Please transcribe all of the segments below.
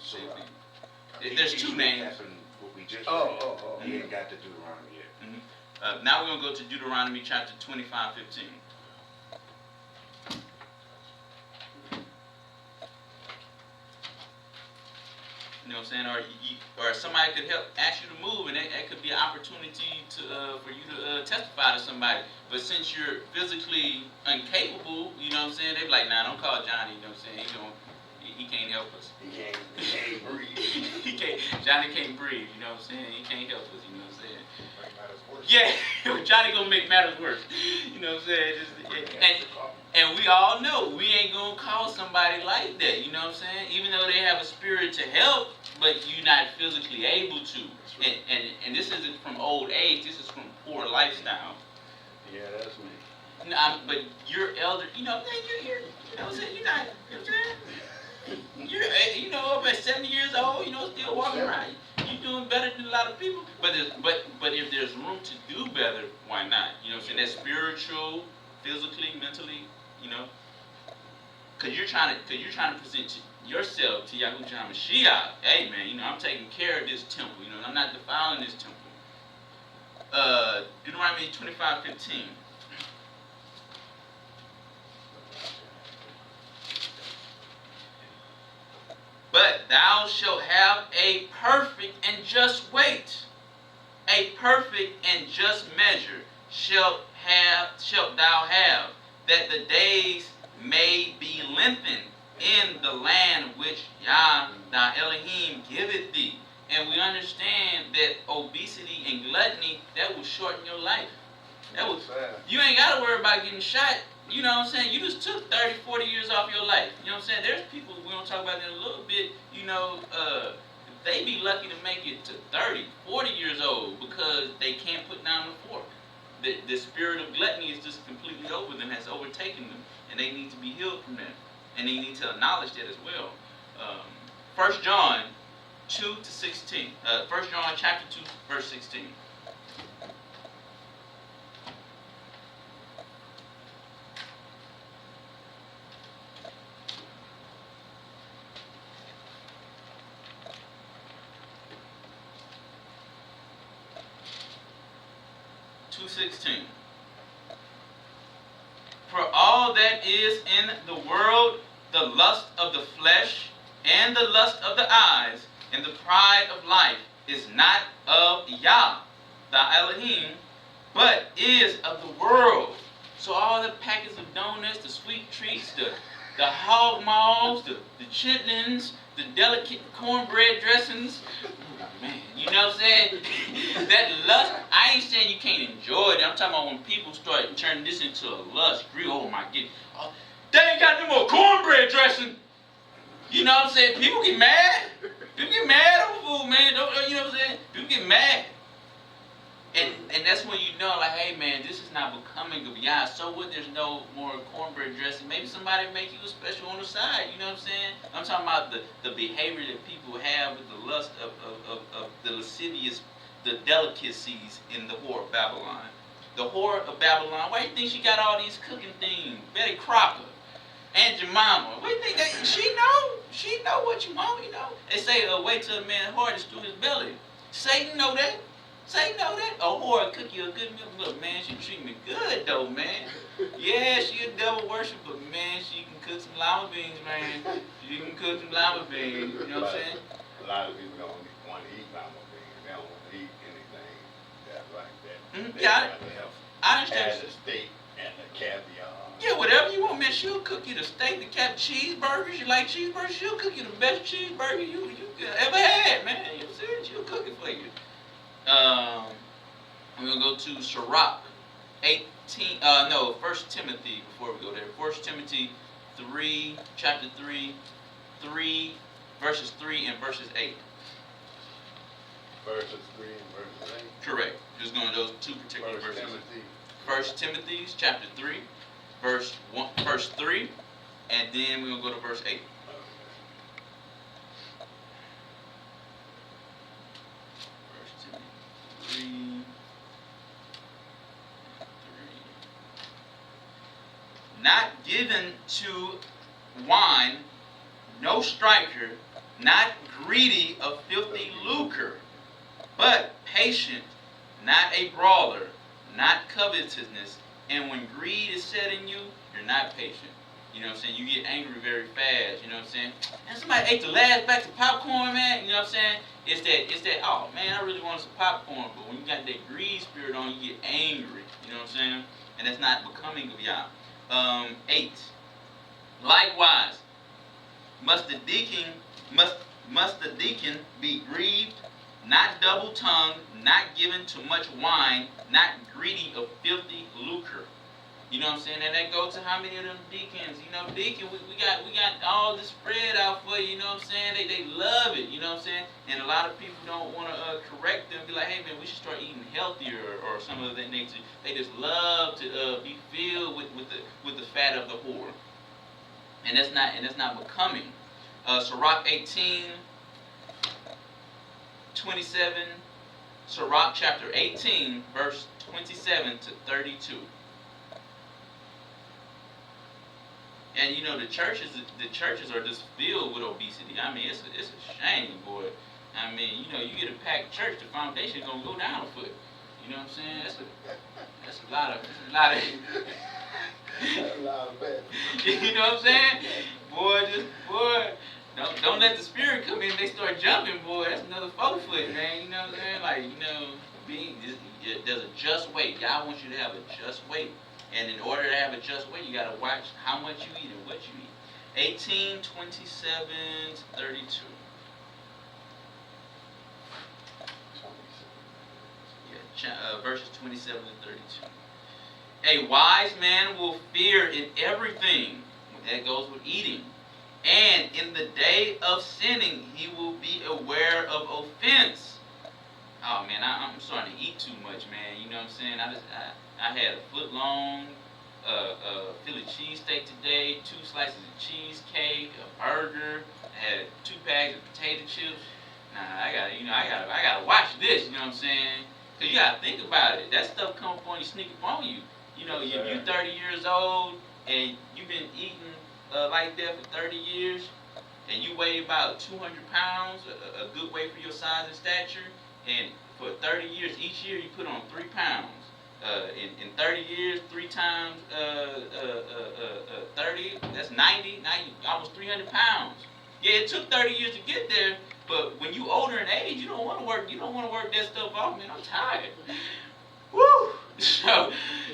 So there's two names. What we just read. He ain't got to Deuteronomy yet. Now we're going to go to Deuteronomy chapter 25:15. You know what I'm saying? Or somebody could help ask you to move, and that could be an opportunity for you to testify to somebody. But since you're physically incapable, you know what I'm saying? They be like, nah, don't call Johnny. You know what I'm saying? He can't help us. He can't breathe. Johnny can't breathe. You know what I'm saying? He can't help us. You know what I'm saying? Make matters worse. Yeah, Johnny gonna make matters worse. You know what I'm saying? And we all know we ain't gonna call somebody like that. You know what I'm saying? Even though they have a spirit to help, but you're not physically able to. Right. And this isn't from old age. This is from poor lifestyle. Yeah, that's me. But you're elder. You know, man, you're here. You know what I'm saying? You're not. You know what I'm saying? You're, up at 70 years old, still walking around. You're doing better than a lot of people. But if there's room to do better, why not? You know what I'm saying? That's spiritual, physically, mentally, Because you're trying to present yourself to Yahushua Mashiach. Hey, man, I'm taking care of this temple. I'm not defiling this temple. Deuteronomy 25:15. But thou shalt have a perfect and just weight, a perfect and just measure shalt thou have, that the days may be lengthened in the land which Yah thy Elohim giveth thee. And we understand that obesity and gluttony, that will shorten your life. You ain't got to worry about getting shot. You know what I'm saying? You just took 30, 40 years off your life. You know what I'm saying? There's people, we're going to talk about that in a little bit, they be lucky to make it to 30, 40 years old because they can't put down the fork. The spirit of gluttony is just completely over them, has overtaken them, and they need to be healed from that. And they need to acknowledge that as well. 1 John 2-16. 1 John chapter 2, verse 16. For all that is in the world, the lust of the flesh, and the lust of the eyes, and the pride of life, is not of Yah, thy Elohim, but is of the world. So all the packets of donuts, the sweet treats, the hog maws, the chitlins, the delicate cornbread dressings, man, you know what I'm saying? That lust, I ain't saying you can't enjoy it. I'm talking about when people start turning this into a lust. Oh my goodness. Oh, they ain't got no more cornbread dressing. You know what I'm saying? People get mad. People get mad over food, man. You know what I'm saying? People get mad. And that's when you know, like, hey, man, this is not becoming of Yah. So what? There's no more cornbread dressing. Maybe somebody make you a special on the side. You know what I'm saying? I'm talking about the behavior that people have with the lust of the lascivious, the delicacies in the whore of Babylon. The whore of Babylon. Why do you think she got all these cooking things? Betty Crocker, Aunt Jemima. What do you think that she know? She know what you want. They say, wait till a man's heart is through his belly. Satan know that. Satan know that. A whore cook you a good meal. Look, man, she treat me good though, man. Yeah, she a devil worshiper, man. She can cook some lima beans, man. She can cook some lima beans. You know what I'm saying? A lot of people don't want to eat lima beans. They don't want to eat anything that's like that. Yeah, I understand. Add the steak and the caviar. Yeah, whatever you want, man. She'll cook you the steak, the cheeseburgers. You like cheeseburgers? She'll cook you the best cheeseburger you ever had, man. You know what I'm saying? She'll cook it for you. I'm going to go to Sirach 1 Timothy before we go there. 1 Timothy 3, chapter 3, verses 3 and verses 8. Verses 3 and verses 8? Correct. Just going to those two particular verses. 1 Timothy chapter 3, verse 3, and then we're going to go to verse 8. Not given to wine, no striker, not greedy of filthy lucre, but patient, not a brawler, not covetousness. And when greed is set in you, you're not patient. You know what I'm saying? You get angry very fast. You know what I'm saying? And somebody ate the last batch of popcorn, man. You know what I'm saying? It's that, oh, man, I really want some popcorn. But when you got that greed spirit on, you get angry. You know what I'm saying? And that's not becoming of Yah. 8. Likewise, must the deacon be grieved, not double-tongued, not given to much wine, not greedy of filthy lucre. You know what I'm saying? And that goes to how many of them deacons, you know, deacon, we got all this spread out for you, you know what I'm saying? They love it, you know what I'm saying? And a lot of people don't want to correct them, be like, hey man, we should start eating healthier or some of that nature. They just love to be filled with the fat of the whore. And that's not becoming. Sirach 18:27, Sirach chapter 18, verse 27 to 32. And you know the churches are just filled with obesity. I mean, it's a shame, boy. I mean, you know, you get a packed church, the foundation gonna go down a foot. You know what I'm saying? That's a lot of bad. You know what I'm saying? Boy, don't let the spirit come in. They start jumping, boy. That's another 4 foot, man. You know what I'm saying? Like, you know, there's a just weight. God wants you to have a just weight. And in order to have a just weight, you got to watch how much you eat and what you eat. 18:27 to 32. Yeah, verses 27 to 32. A wise man will fear in everything. That goes with eating. And in the day of sinning, he will be aware of offense. Oh man, I'm starting to eat too much, man. You know what I'm saying? I had a foot-long Philly cheesesteak today, 2 slices of cheesecake, a burger. I had 2 bags of potato chips. Nah, I gotta watch this. You know what I'm saying? Cause you gotta think about it. That stuff come up on you, sneak up on you. You know, if you're 30 years old and you've been eating like that for 30 years, and you weigh about 200 pounds, a good weight for your size and stature, and for 30 years, each year you put on 3 pounds. In 30 years, 3 times 30, that's 90, almost 300 pounds. Yeah, it took 30 years to get there, but when you older in age, you don't want to work that stuff off, man. I'm tired. Woo! So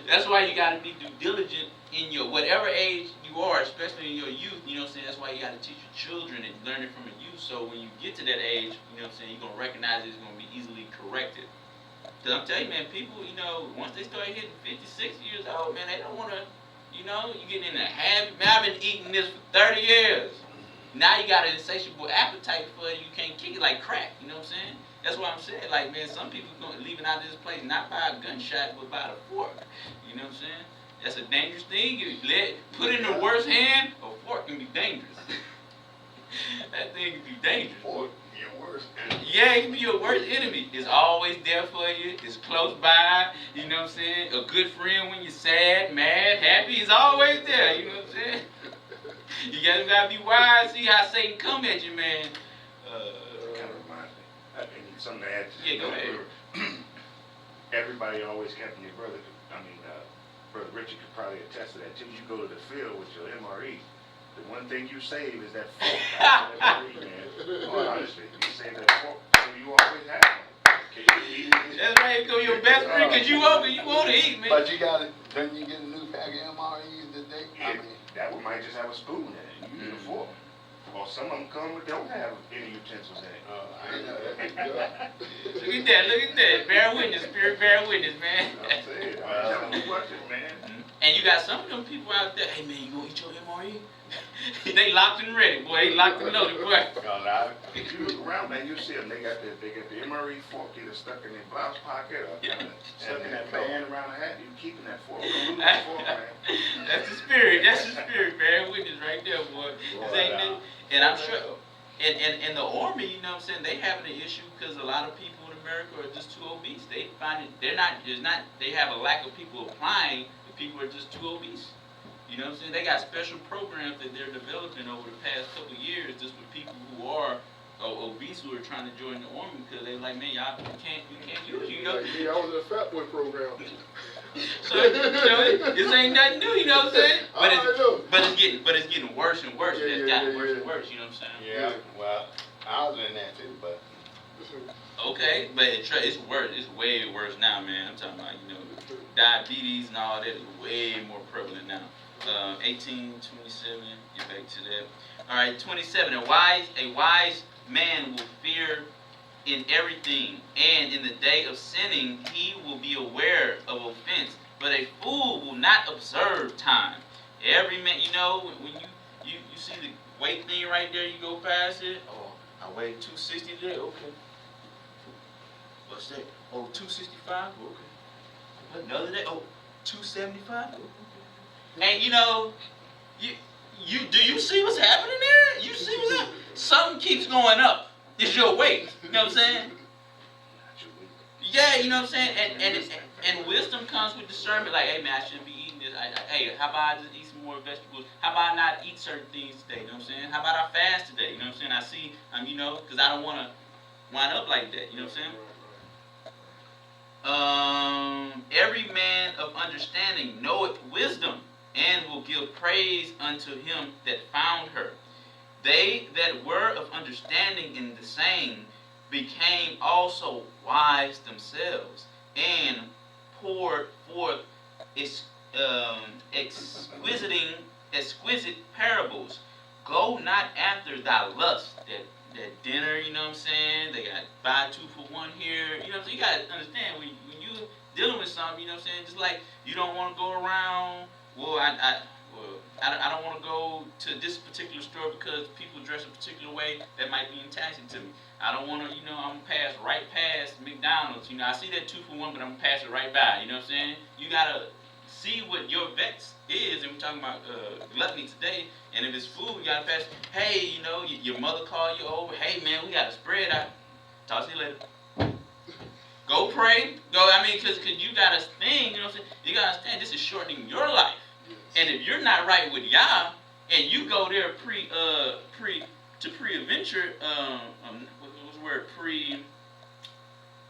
that's why you gotta be due diligent in your whatever age you are, especially in your youth. You know what I'm saying? That's why you gotta teach your children and learn it from a youth. So when you get to that age, you know what I'm saying, you're gonna recognize it's gonna be easily corrected. Cause I'm telling you, man, people, you know, once they start hitting 50, 60 years old, man, they don't wanna, you know, you getting in a habit. Man, I've been eating this for 30 years. Now you got an insatiable appetite for it. You can't kick it like crack. You know what I'm saying? That's what I'm saying. Like, man, some people leaving out of this place not by a gunshot, but by a fork. You know what I'm saying? That's a dangerous thing. If you put it in the worst hand, a fork can be dangerous. That thing can be dangerous. Fork, your worst enemy. Yeah, it can be your worst enemy. It's always there for you. It's close by. You know what I'm saying? A good friend when you're sad, mad, happy. It's always there. You know what I'm saying? You gotta be wise. See how Satan come at you, man. Kind of reminds me. I need something to add to Yeah, go ahead. Everybody always kept your brother. Brother Richard could probably attest to that too. You go to the field with your MRE. The one thing you save is that fork. MRE, man. Oh, honestly, you save that fork, so you always have one. That's right. Go your best friend, cause you hungry. You want to eat, man. But you got it. Don't you get a new pack of MREs today? Yeah, that one might just have a spoon in it. You need a fork. Or some of them come but don't have any utensils in it. I know that. Look at that. Bear witness, spirit, bear witness, man. I'm saying, I'm watching, man. And you got some of them people out there, hey man, you gonna eat your MRE? They locked and ready, boy. They locked and loaded, boy. If you look around, man, you see them. They got the MRE fork either stuck in their blouse pocket or kind of stuck in that band around the hat. You keeping that fork. Don't lose that fork, man. That's the spirit. That's the spirit, bear witness right there, boy. And I'm sure, and the Army, you know what I'm saying, they having an issue because a lot of people in America are just too obese. They find it, they have a lack of people applying, the people are just too obese. You know what I'm saying? They got special programs that they're developing over the past couple of years just for people who are police who were trying to join the army because they were like, man, y'all can't use you, you know. Like me, I was in a Fat Boy program. So this ain't nothing new, you know what I'm saying? But it's getting worse and worse. It's gotten worse and worse, you know what I'm saying? Yeah, well, I was in that too, but. Okay, but it's worse. It's way worse now, man. I'm talking about, you know, diabetes and all that is way more prevalent now. 18:27. Get back to that. All right, 27. A wise man will fear in everything, and in the day of sinning he will be aware of offense. But a fool will not observe time. Every man, you know, when you see the weight thing right there, you go past it. Oh, I weighed 260 today. Okay. What's that? Oh, 265? Okay. Another day? Oh, 275? Okay. And you know, do you see what's happening there? You see what's happening? Something keeps going up. It's your weight. You know what I'm saying? Yeah, you know what I'm saying? And wisdom comes with discernment. Like, hey man, I shouldn't be eating this. Hey, how about I just eat some more vegetables? How about I not eat certain things today? You know what I'm saying? How about I fast today? You know what I'm saying? I see, you know, because I don't want to wind up like that. You know what I'm saying? Every man of understanding knoweth wisdom, and will give praise unto him that found her. They that were of understanding in the saying became also wise themselves, and poured forth exquisite parables. Go not after thy lust. That dinner, you know what I'm saying? They got buy 2 for 1 here. You know what I'm saying? You got to understand, when you dealing with something, you know what I'm saying? Just like you don't want to go around, I don't want to go to this particular store because people dress a particular way that might be enticing to me. I don't want to, you know, I'm going to pass right past McDonald's. You know, I see that 2 for 1, but I'm going to pass it right by. You know what I'm saying? You got to see what your vex is, and we're talking about gluttony today. And if it's food, you got to pass. Hey, you know, your mother called you over. Hey, man, we got a spread out. Talk to you later. Go pray. Go, because you got a thing, you know what I'm saying? You got to understand, this is shortening your life. And if you're not right with Yah, and you go there pre-adventure, what's the word?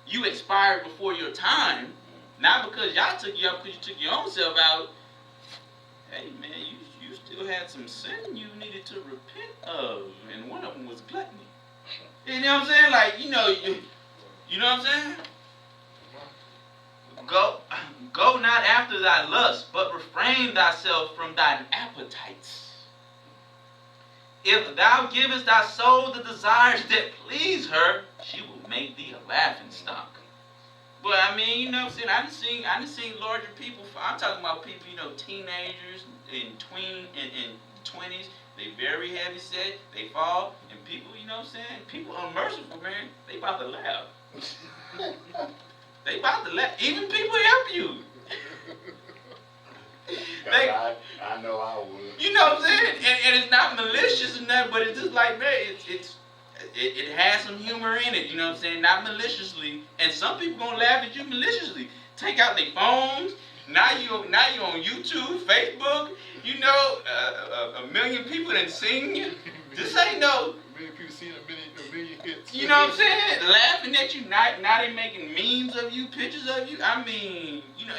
You expired before your time, not because Yah took you out, because you took your own self out. Hey man, you still had some sin you needed to repent of, and one of them was gluttony. You know what I'm saying? Like, you know what I'm saying? Go not after thy lust, but refrain thyself from thine appetites. If thou givest thy soul the desires that please her, she will make thee a laughing stock. But you know what I'm saying? I done seen larger people. I'm talking about people, you know, teenagers and tween and 20s. They very heavy set. They fall, and people, you know what I'm saying? People unmerciful, man. They about to laugh. They about to laugh. Even people help you. I know I would. You know what I'm saying? And it's not malicious and nothing, but it's just like, man, it has some humor in it. You know what I'm saying? Not maliciously. And some people gonna laugh at you maliciously. Take out their phones. Now you on YouTube, Facebook. You know, a million people done sing you. This ain't no. A million people seen a million hits. You know what I'm saying? Laughing at you. Now they making memes of you, pictures of you. You know,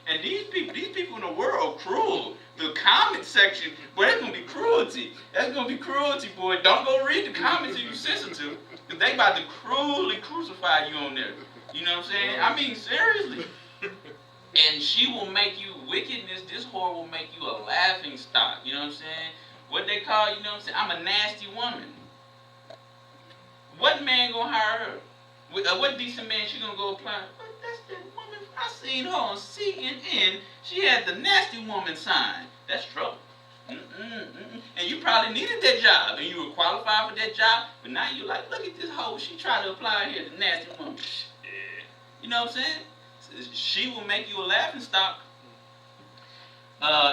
and these people in the world are cruel. The comment section, boy, that's gonna be cruelty. That's gonna be cruelty, boy. Don't go read the comments if you sensitive, because they about to cruelly crucify you on there. You know what I'm saying? Seriously. And she will make you wickedness. This whore will make you a laughing stock. You know what I'm saying? What they call, you know what I'm saying? I'm a nasty woman. What man gonna hire her? What decent man she gonna go apply? But that's that woman. I seen her on CNN. She had the nasty woman sign. That's trouble. And you probably needed that job, and you were qualified for that job. But now you're like, look at this hoe. She tried to apply here, the nasty woman. Yeah. You know what I'm saying? She will make you a laughing stock.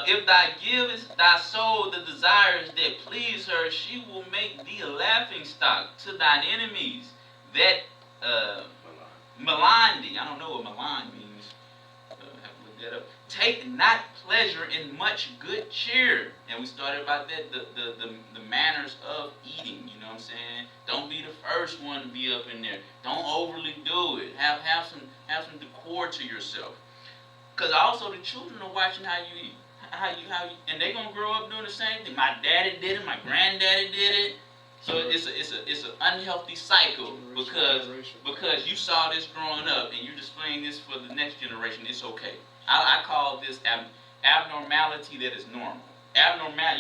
If thou givest thy soul the desires that please her, she will make thee a laughing stock to thine enemies that malign thee. I don't know what malign means. Have to look that up. Take not pleasure in much good cheer. And we started about that, the manners of eating. You know what I'm saying? Don't be the first one to be up in there. Don't overly do it. Have some decor to yourself. Because also the children are watching how you eat. How you, and they're going to grow up doing the same thing. My daddy did it. My granddaddy did it. So it's an unhealthy cycle because you saw this growing up and you're displaying this for the next generation. It's okay. I call this abnormality that is normal.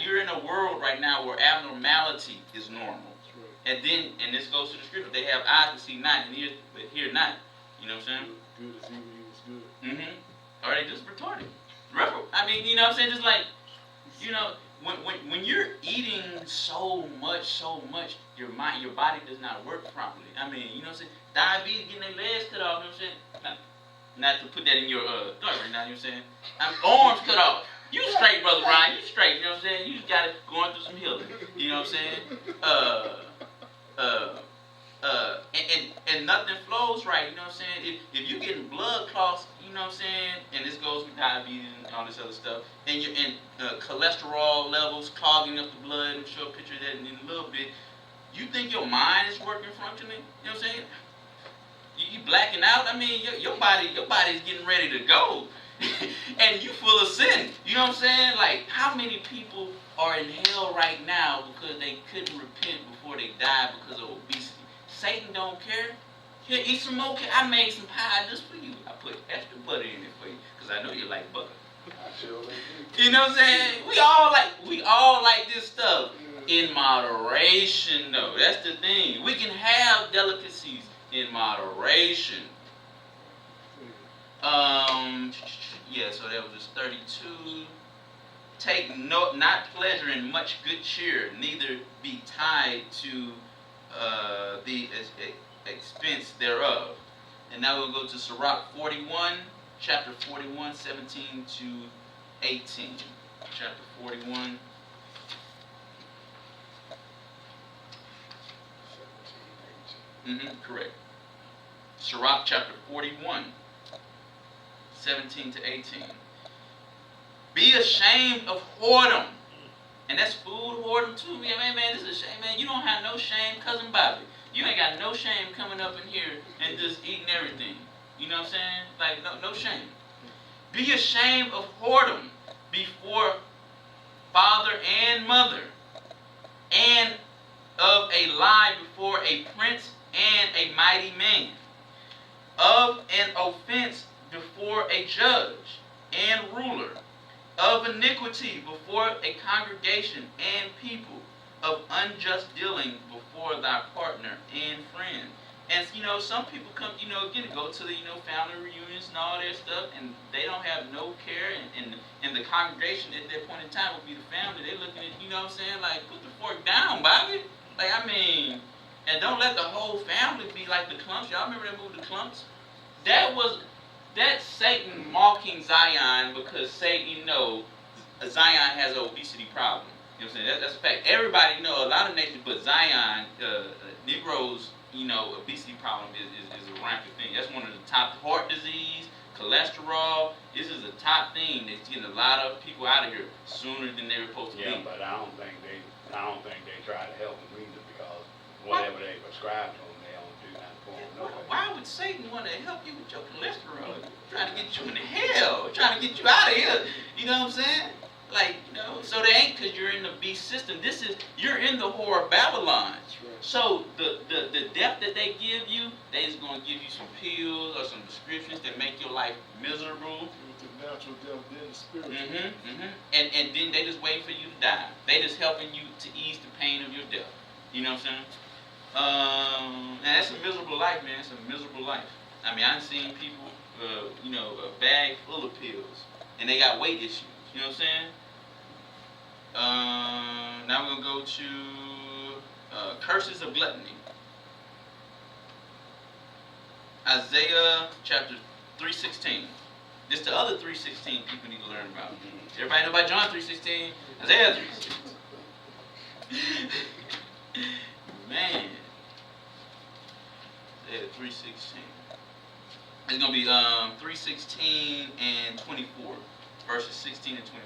You're in a world right now where abnormality is normal. Right. And this goes to the scripture. They have eyes but see not, and ears but hear not. You know what I'm saying? Good is evil, evil is good. Mm-hmm. Or they just retarded. I mean, you know what I'm saying? Just like, you know, when you're eating so much, your body does not work properly. I mean, you know what I'm saying? Diabetes, getting their legs cut off, you know what I'm saying? Not to put that in your thought right now, you know what I'm saying? Arms cut off. You straight, Brother Ryan, you straight, you know what I'm saying? You just got it going through some healing, you know what I'm saying? And nothing flows right, you know what I'm saying? If you're getting blood clots, you know what I'm saying, and this goes with diabetes and all this other stuff, and you're in cholesterol levels clogging up the blood, and show a picture of that in a little bit, you think your mind is working functioning? You know what I'm saying? You blacking out? I mean, your body is getting ready to go, and you full of sin. You know what I'm saying? Like, how many people are in hell right now because they couldn't repent before they died because of obesity? Satan don't care. Here, eat some more. I made some pie just for you. I put extra butter in it for you because I know you like butter. You know what I'm saying? We all like this stuff in moderation, though. That's the thing. We can have delicacies in moderation. Yeah. So that was just 32. Take not pleasure in much good cheer, neither be tied to the expense thereof. And now we'll go to Sirach 41, chapter 41, 17 to 18. Chapter 41. 17, 18. Correct. Sirach chapter 41, 17 to 18. Be ashamed of whoredom. And that's food whoredom too. Man, this is a shame, man. You don't have no shame, Cousin Bobby. You ain't got no shame coming up in here and just eating everything. You know what I'm saying? Like, no shame. Be ashamed of whoredom before father and mother, and of a lie before a prince and a mighty man, of an offense before a judge and ruler, of iniquity before a congregation and people, of unjust dealing before thy partner and friend. And you know, some people come, you know, again, go to the, you know, family reunions and all that stuff, and they don't have no care, and the congregation at that point in time will be the family. They're looking at, you know what I'm saying, like, put the fork down, Bobby. Like, I mean, and don't let the whole family be like the Clumps. Y'all remember that movie, The Clumps? That's Satan mocking Zion, because Satan, you know, Zion has an obesity problem. You know what I'm saying? That's a fact. Everybody know, a lot of nations, but Zion, Negroes, you know, obesity problem is a rampant thing. That's one of the top. Heart disease, cholesterol. This is a top thing that's getting a lot of people out of here sooner than they were supposed to be. Yeah, but I don't think they try to help them either, because whatever they prescribe to them, they don't do nothing for them. No way. Why would Satan want to help you with your cholesterol? Trying to get you in hell, trying to get you out of here. You know what I'm saying? Like, you know, so they ain't, because you're in the beast system. You're in the whore of Babylon. Right. So the death that they give you, they just going to give you some pills or some prescriptions that make your life miserable. The natural death, then the spiritual. And then they just wait for you to die. They just helping you to ease the pain of your death. You know what I'm saying? And that's a miserable life, man. It's a miserable life. I mean, I've seen people, you know, a bag full of pills, and they got weight issues. You know what I'm saying? Now we're going to go to curses of gluttony. Isaiah chapter 3:16. This the other 3:16 people need to learn about. Everybody know about John 3:16? Isaiah 3:16. Man. Isaiah 3:16. It's going to be 3:16 and 24. Verses 16 and 24.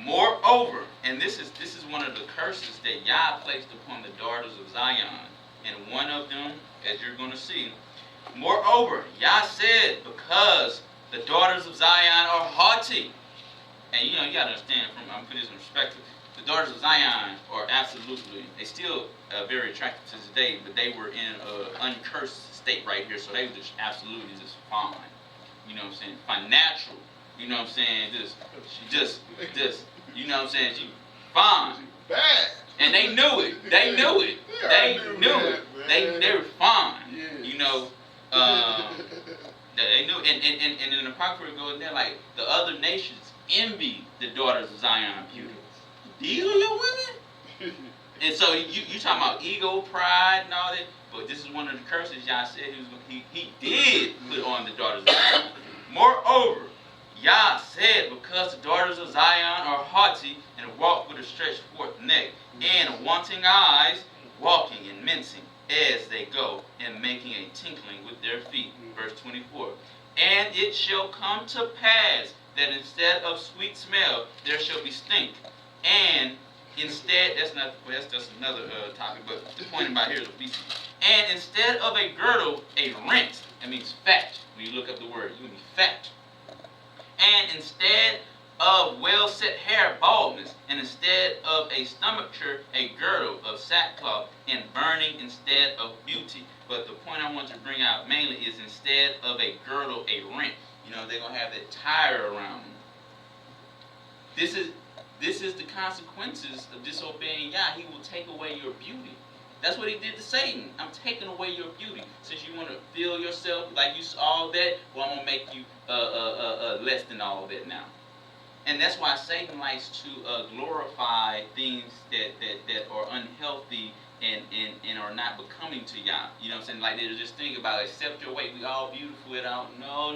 Moreover, and this is one of the curses that Yah placed upon the daughters of Zion, and one of them, as you're going to see, moreover, Yah said, because the daughters of Zion are haughty. And you got to understand, I'm putting this in perspective, the daughters of Zion are absolutely, they still very attractive to this day, but they were in an uncursed state right here, so they were just absolutely just fine. You know what I'm saying? Fine, natural. You know what I'm saying? Just, you know what I'm saying? She fine. Bad. And they knew it. They knew it. They knew it. They were fine. Yes. You know, they knew it. And in the Apocrypha it goes there, like, the other nations envy the daughters of Zion beauty. These are your women? And so you talking about ego, pride, and all that, but this is one of the curses Yah said he did put on the daughters of Zion. Moreover, Yah said, because the daughters of Zion are haughty and walk with a stretched forth neck, and wanting eyes, walking and mincing as they go, and making a tinkling with their feet. Verse 24. And it shall come to pass that instead of sweet smell, there shall be stink, and instead, that's another topic, but the point about here is obesity. And instead of a girdle, a rent. That means fat. When you look up the word, you'll be fat. And instead of well-set hair, baldness. And instead of a stomacher, a girdle of sackcloth, and burning instead of beauty. But the point I want to bring out mainly is instead of a girdle, a rent. You know, they're going to have that tire around them. This is the consequences of disobeying Yah. He will take away your beauty. That's what he did to Satan. I'm taking away your beauty. Since you want to feel yourself like you all that, well, I'm going to make you less than all that now. And that's why Satan likes to glorify things that are unhealthy and are not becoming to Yah. You know what I'm saying? Like, they just think about, accept your weight, we all beautiful it out. No.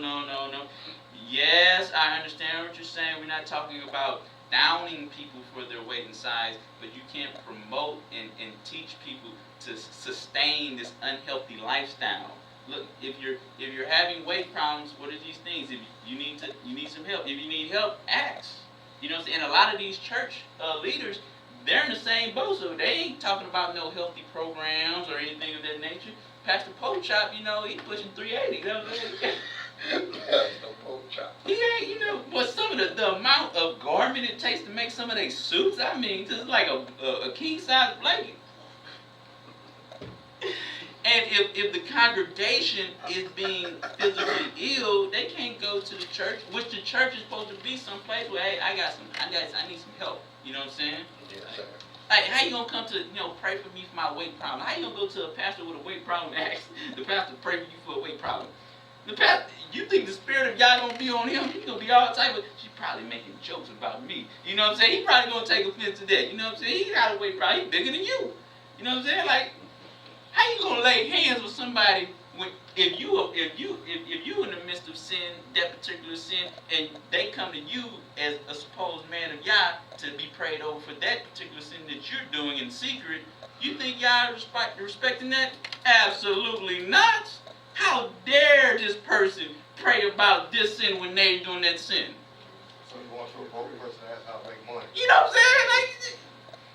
Yes, I understand what you're saying. We're not talking about downing people for their weight and size, but you can't promote and teach people to sustain this unhealthy lifestyle. Look, if you're having weight problems, what are these things? If you need some help. If you need help, ask. You know what I'm saying? And a lot of these church leaders, they're in the same boat, so they ain't talking about no healthy programs or anything of that nature. Pastor Pochop, he's pushing 380. You know what I'm saying? He ain't, but some of the amount of garment it takes to make some of their suits, I mean, just like a king-size blanket. And if the congregation is being physically ill, they can't go to the church, which the church is supposed to be someplace where, hey, I need some help. You know what I'm saying? Yes, Like, how you gonna come to, pray for me for my weight problem? How you gonna go to a pastor with a weight problem and ask the pastor to pray for you for a weight problem? The pastor, you think the spirit of Yah gonna be on him? He's gonna be all type of, she's probably making jokes about me. You know what I'm saying? He probably gonna take offense to that. You know what I'm saying? He got a weight problem. He's bigger than you. You know what I'm saying? Like, how you gonna lay hands with somebody when if you in the midst of sin, that particular sin, and they come to you as a supposed man of Yah to be prayed over for that particular sin that you're doing in secret? You think Yah respecting that? Absolutely not. How dare this person pray about this sin when they're doing that sin? So you want to a broke person to ask how to make money? You know what I'm saying? Like,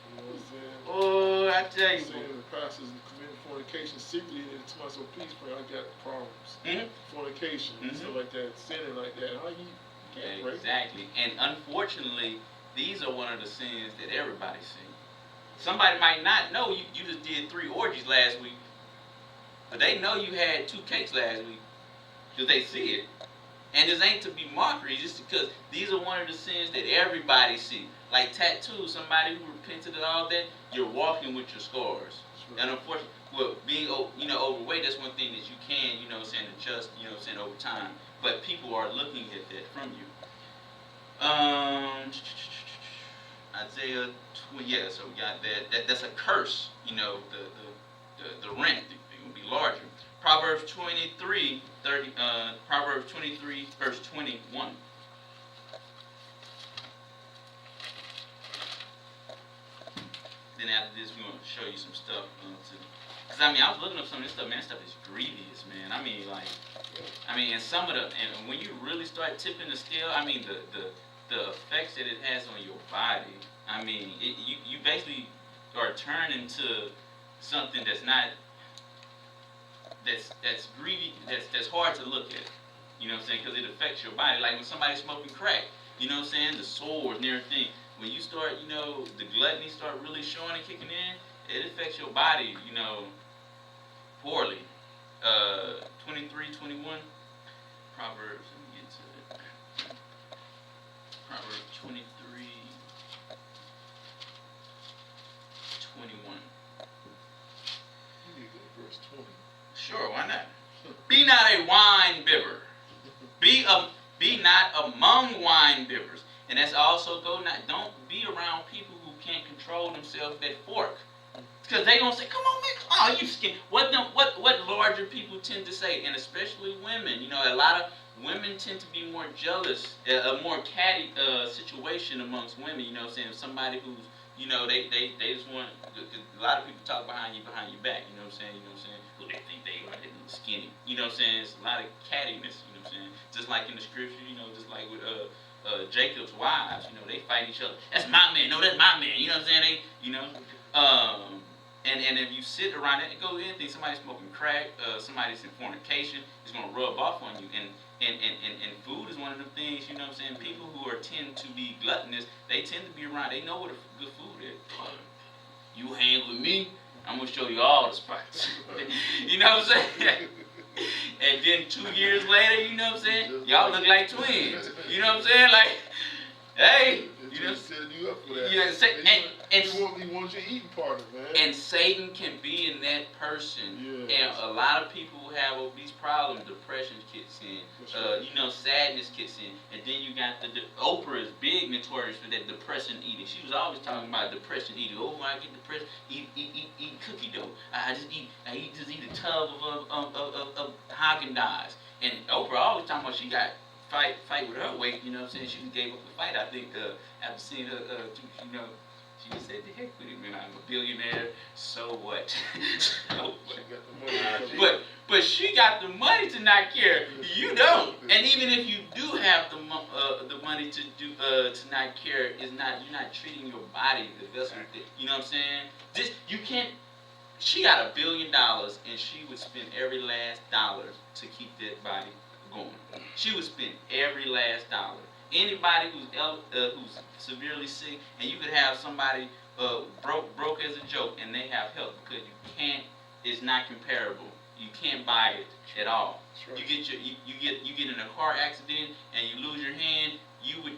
You know what I'm saying? oh, I tell you. Saying the pastors committing fornication secretly, and it's my so please pray, I got problems. Mm-hmm. Fornication and stuff like that, sinning like that. How you can't pray? Exactly. And unfortunately, these are one of the sins that everybody sees. Somebody might not know you just did 3 orgies last week, but they know you had 2 cakes last week because they see it. And this ain't to be mockery, just because these are one of the sins that everybody see. Like tattoos, somebody who repented of all that, you're walking with your scars. Right. And unfortunately, well, being overweight, that's one thing that you can, adjust, over time. But people are looking at that from you. Isaiah 20, yeah, so we got that. That's a curse, the rent will be larger. Proverbs 23, verse 21. Then after this, we're going to show you some stuff. Because, I was looking up some of this stuff, man. This stuff is grievous, man. And some of and when you really start tipping the scale, the the effects that it has on your body, I mean, you basically are turned into something that's not, that's greedy, that's hard to look at. You know what I'm saying? Because it affects your body. Like when somebody's smoking crack, you know what I'm saying? The sores and everything. When you start, you know, the gluttony start really showing and kicking in, it affects your body, you know, poorly. 23:21, Proverbs, let me get to it. Proverbs 23:21. You need to go to verse 20. Sure, why not? Be not a wine bibber. Be not among wine bibbers. And that's also don't be around people who can't control themselves with that fork. Because they gonna say, come on, man, oh, you skin. What larger people tend to say, and especially women. You know, a lot of women tend to be more jealous, a more catty situation amongst women. You know what I'm saying? Somebody who's, you know, they just want, a lot of people talk behind your back. You know what I'm saying? You know what I'm saying? Who they think they are, they little skinny. You know what I'm saying? It's a lot of cattiness. You know what I'm saying? Just like in the scripture, you know, just like with Jacob's wives, you know, they fight each other. That's my man. No, that's my man. You know what I'm saying? They, you know, and if you sit around it, it goes anything. Somebody's smoking crack, somebody's in fornication, it's gonna rub off on you. And food is one of the things. You know what I'm saying? People who tend to be gluttonous, they tend to be around. They know what a good food is. You hang with me, I'm gonna show you all the spots. You know what I'm saying? And then 2 years later, you know what I'm saying? Y'all look like twins. You know what I'm saying? Like, hey, you know, setting you up for that. Yeah, he wants your eating partner, man. And Satan can be in that person. Yeah. And a lot of people who have obese problems, depression kicks in. Right. You know, sadness kicks in. And then you got Oprah is big notorious for that depression eating. She was always talking about depression eating. Oh, when I get depressed, eat cookie dough. I eat a tub of Haagen-Dazs. And Oprah always talking about she got fight with her weight, you know what I'm saying? She gave up the fight, I think, after seeing her, you know, she just said, the heck with it, man, I'm a billionaire, so what? So what? But she got the money to not care. You don't. And even if you do have the money to not care, you're not treating your body, the vessel, you know what I'm saying? You can't. She got $1 billion, and she would spend every last dollar to keep that body going. She would spend every last dollar. Anybody who's severely sick, and you could have somebody broke as a joke, and they have help, because you can't. It's not comparable. You can't buy it at all. Right. You get in a car accident and you lose your hand. You would,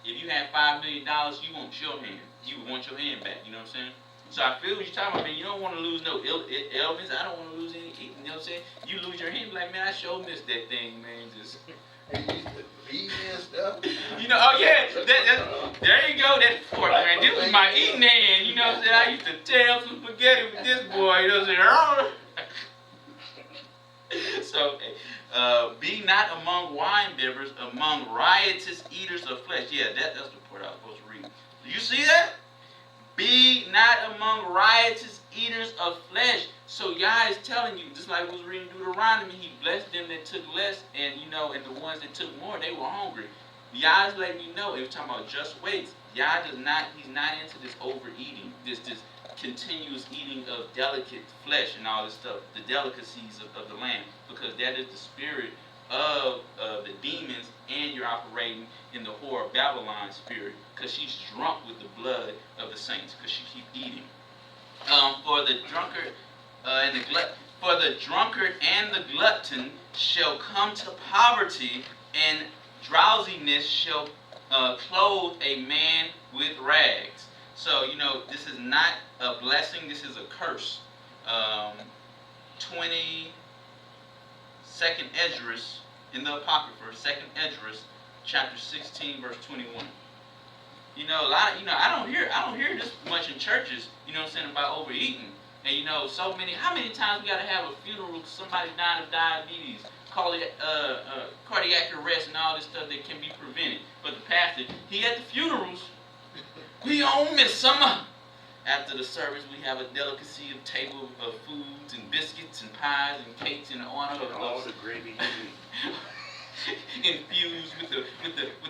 if you had $5 million, you want your hand. You would want your hand back. You know what I'm saying? So I feel what you're talking about, man. You don't want to lose no ailments. I don't want to lose any. You know what I'm saying? You lose your hand, like, man, I sure missed that thing, man. Just eating and stuff. You know, oh yeah, there you go. That fork, man. This was my eating hand. You know what I'm saying? I used to tear some spaghetti with this boy. You know what I'm saying? So, be not among wine bibbers, among riotous eaters of flesh. Yeah, that's the part I was supposed to read. Do you see that? Be not among riotous eaters of flesh. So Yah is telling you, just like we was reading Deuteronomy, he blessed them that took less, and you know, and the ones that took more, they were hungry. Yah is letting you know, if we're talking about just weights, Yah he's not into this overeating, this continuous eating of delicate flesh and all this stuff, the delicacies of the land, because that is the spirit of the demons, and you're operating in the whore of Babylon spirit, because she's drunk with the blood of the saints, because she keep eating. For the drunkard and the glutton shall come to poverty, and drowsiness shall clothe a man with rags. So, you know, this is not a blessing, this is a curse. 22nd Ezra in the Apocrypha, 2nd Edras, chapter 16, verse 21. You know, I don't hear this much in churches, you know what I'm saying, about overeating. And you know, how many times we gotta have a funeral, somebody dying of diabetes, cardiac arrest and all this stuff that can be prevented. But the pastor, he at the funerals, we on midsummer. After the service, we have a delicacy, a table of foods and biscuits and pies and cakes in honor of all the gravy you eat. infused with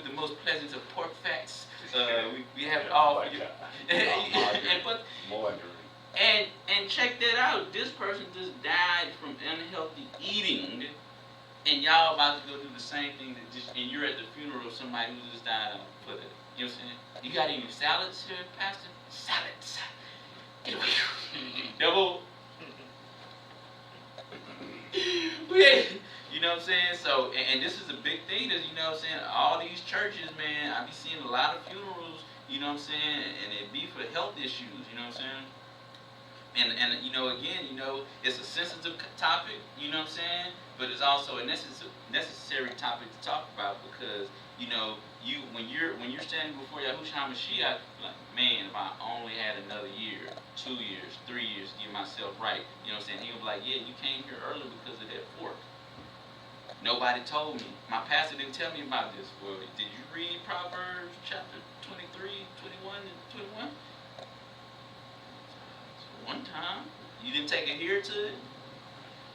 the most pleasant of pork fats. We have it all for you. And check that out. This person just died from unhealthy eating, and y'all about to go do the same thing and you're at the funeral of somebody who just died for the, you know what I'm saying? You got any salads here, Pastor? Salads. Get away. Double. You know what I'm saying? So, and this is a big thing that, you know what I'm saying, all these churches, man, I be seeing a lot of funerals, you know what I'm saying, and it be for health issues, you know what I'm saying? And you know, again, you know, it's a sensitive topic, you know what I'm saying, but it's also a necessary topic to talk about because, you know, when you're standing before Yahushua HaMashiach, like, man, if I only had another year, 2 years, 3 years to get myself right, you know what I'm saying, he'll be like, yeah, you came here early because of that fork. Nobody told me. My pastor didn't tell me about this. Well, did you read Proverbs chapter 23, 21, and 21? One time. You didn't take a ear to it?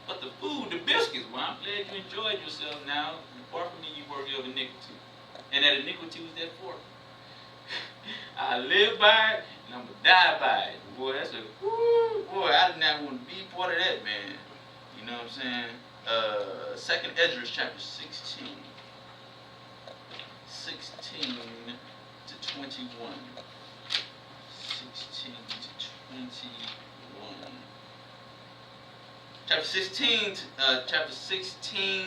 But the food, the biscuits, well, I'm glad you enjoyed yourself now. Apart from me, you work of iniquity. And that iniquity was that fork. I live by it, and I'm going to die by it. Boy, that's a, boy, I did not want to be part of that, man. You know what I'm saying? 2nd Edras chapter 16. 16 to 21. 16 to 21. Chapter 16,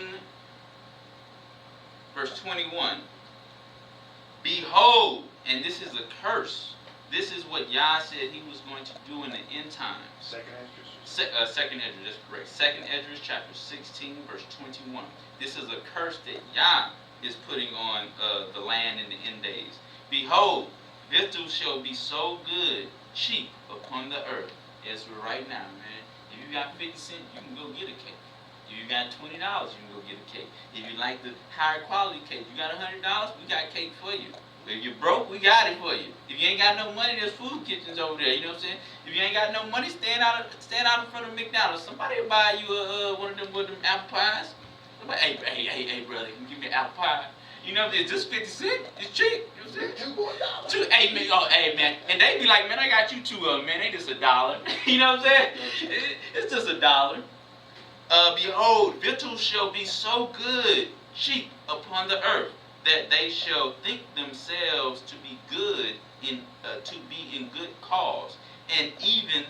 verse 21. Behold, and this is a curse. This is what Yah said he was going to do in the end times. 2nd Ezra. 2nd Ezra, that's correct. 2nd Ezra chapter 16, verse 21. This is a curse that Yah is putting on the land in the end days. Behold, victuals shall be so good, cheap upon the earth. Ezra right now, man. If you got 50 cents, you can go get a cake. If you got $20, you can go get a cake. If you like the higher quality cake, you got $100, we got cake for you. If you're broke, we got it for you. If you ain't got no money, there's food kitchens over there. You know what I'm saying? If you ain't got no money, stand out in front of McDonald's. Somebody will buy you one of them with them apple pies. Somebody, hey, brother, can you give me an apple pie? You know, it's just 50 cents. It's cheap. You know what I'm saying? Hey, man. And they be like, man, I got you two of them, man. They just $1. You know what I'm saying? It's just $1. Behold, victuals shall be so good, cheap upon the earth, that they shall think themselves to be good in good cause, and even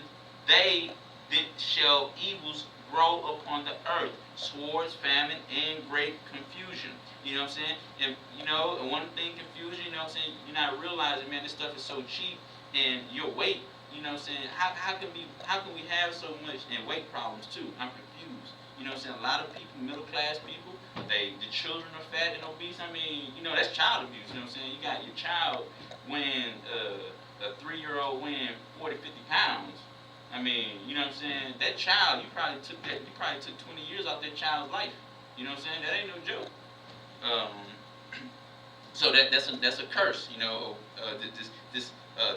they that shall evils grow upon the earth, swords, famine, and great confusion. You know what I'm saying? And you know, and one thing, confusion, you know what I'm saying, you're not realizing, man, this stuff is so cheap, and your weight, you know what I'm saying, how can we have so much, and weight problems too? I'm confused. You know what I'm saying? A lot of people, middle class people, the children are fat and obese. I mean, you know, that's child abuse. You know what I'm saying? You got your child weighing, a 3-year-old weighing 40, 50 pounds. I mean, you know what I'm saying? That child, you probably took 20 years off that child's life. You know what I'm saying? That ain't no joke. So that's a curse. You know,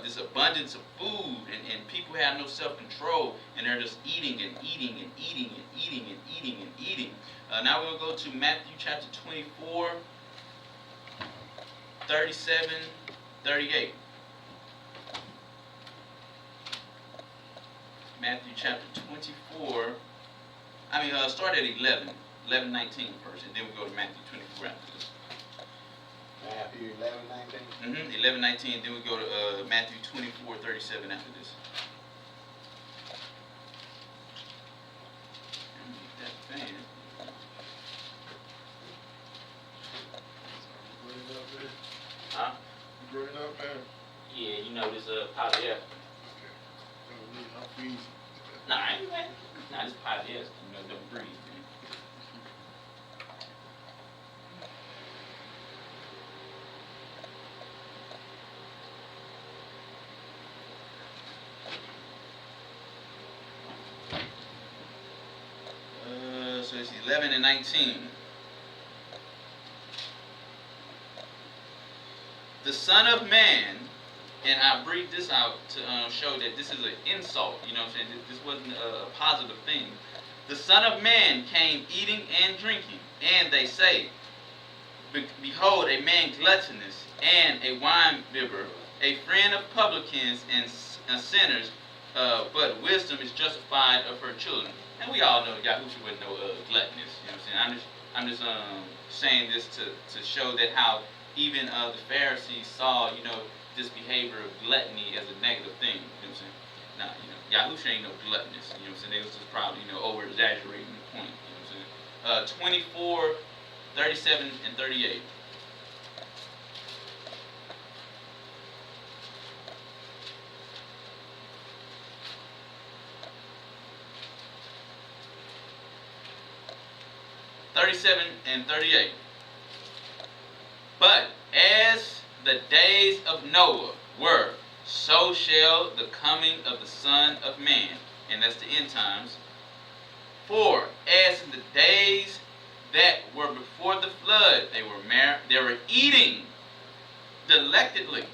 this abundance of food, and people have no self-control, and they're just eating and eating and eating and eating and eating and eating. Now we'll go to Matthew chapter 24, 37, 38. Matthew chapter 24, start at 11, 19 first, and then we'll go to Matthew 24 after this. Matthew 11:19. 11:19. Then we go to Matthew 24:37 after this. That fan. Huh? You bring it up, man? Yeah, you know this pot of air. I'm easy. Nah, I ain't mad. Nah, this pot of air, you know, don't breathe, man. So it's 11 and 19. The Son of Man, and I breathe this out to show that this is an insult, you know what I'm saying? This wasn't a positive thing. The Son of Man came eating and drinking, and they say, Behold, a man gluttonous and a wine-bibber, a friend of publicans and sinners, but wisdom is justified of her children. And we all know Yahusha wouldn't know gluttonous. You know what I'm saying? I'm just saying this to show that how even the Pharisees saw, this behavior of gluttony as a negative thing. You know what I'm saying? Now, Yahusha ain't no gluttonous. You know what I'm saying? They was just probably, over exaggerating the point. You know what I'm saying? 24, 37, and 38. and 38. But as the days of Noah were, so shall the coming of the Son of Man, and that's the end times. For as in the days that were before the flood, they were eating delectably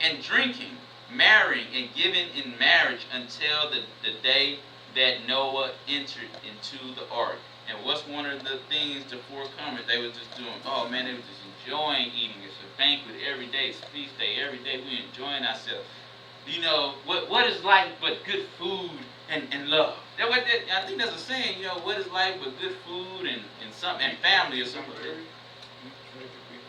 and drinking, marrying and giving in marriage until the day that Noah entered into the ark. And what's one of the things to forecome it? They were just doing, they were just enjoying eating. It's a banquet every day. It's a feast day every day. We're enjoying ourselves. What is life but good food and love? I think that's a saying, what is life but good food and family or something.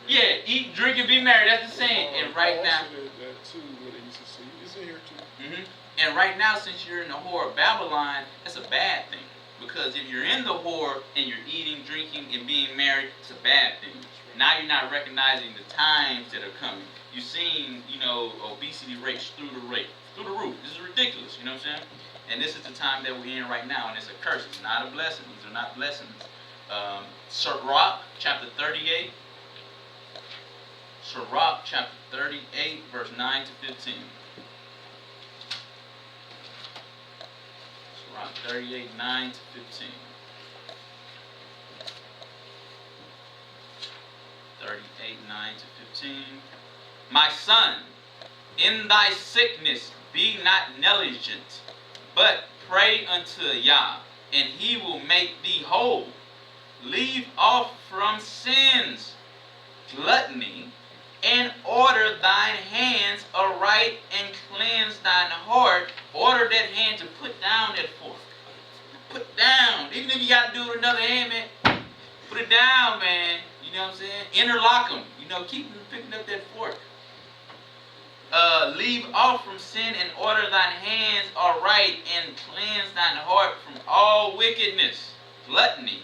Yeah, eat, drink, and be merry. That's the saying. And right now, that too, what they used to say. It's in here too. And right now, since you're in the whore of Babylon, that's a bad thing. Because if you're in the whore and you're eating, drinking, and being married, it's a bad thing. Now you're not recognizing the times that are coming. You're seeing, obesity rates through the roof. This is ridiculous, you know what I'm saying? And this is the time that we're in right now, and it's a curse. It's not a blessing. These are not blessings. Sirach, chapter 38. Sirach, chapter 38, verse 9 to 15. Sirach 38, 9 to 15. 38, 9 to 15. My son, in thy sickness be not negligent, but pray unto Yah, and he will make thee whole. Leave off from sins, gluttony, and order thine hands aright, and cleanse thine heart. Order that hand to put down that fork. Put down. Even if you got to do it with another hand, man, put it down, man. You know what I'm saying? Interlock them. Keep picking up that fork. Leave off from sin and order thine hands aright, and cleanse thine heart from all wickedness. Gluttony.